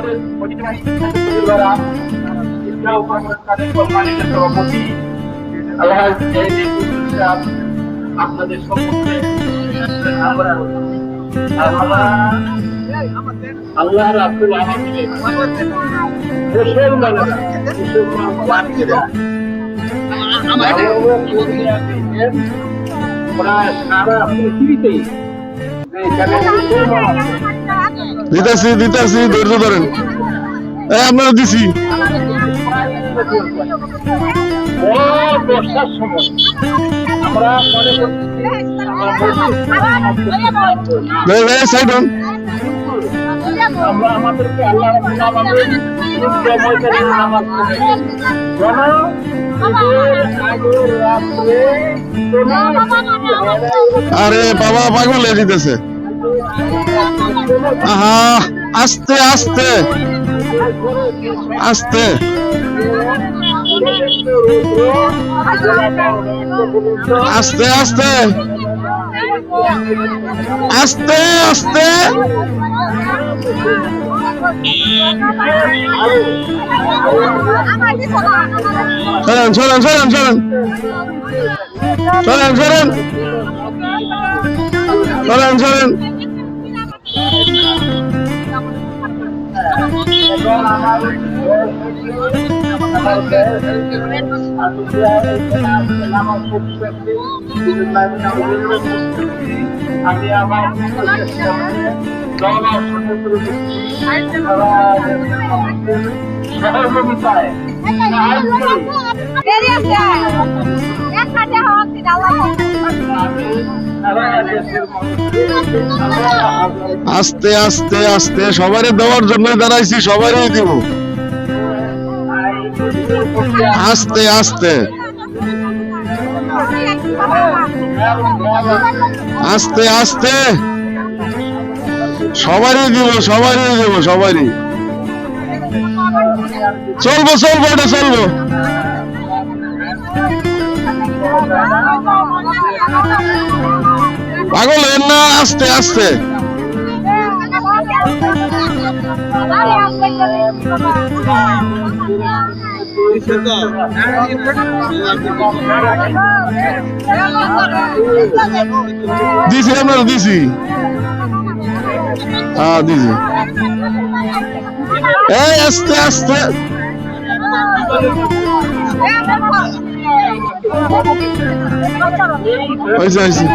আমাদের ঐতিহ্যবাহী পরিবারা ইসলাম উপকারী কোম্পানির সভাপতি আল্লাহ আপনাদের সম্মুখে আল্লাহ রাব্বুল আলামিনের প্রায় সারা পৃথিবীতে দিতেছি ধৈর্য ধরেন। আপনারা দিছি বর্ষার সময় আমরা মনে করছি আমরা আমাদেরকে আল্লাহ আরে বাবা পাগল হয়ে দিতেছে। আহা আস্তে আস্তে আস্তে আস্তে আস্তে আস্তে আস্তে সরেন সরেন সরেন সরেন সরেন সরেন সরেন সরেন আমি আমার সহযোগিতায় আস্তে আস্তে আস্তে সবারই দেওয়ার জন্য দাঁড়াইছি, সবারই দিব। আস্তে আস্তে আস্তে আস্তে সবারই দিব, সবারই দিব, সবারই চলবো চলবো এটা চলবো। পাগল হেন না, আস্তে আস্তে দিছি আপনার দিছি, হ্যাঁ দিছি। এই আস্তে আস্তে হয়েছে হয়েছে।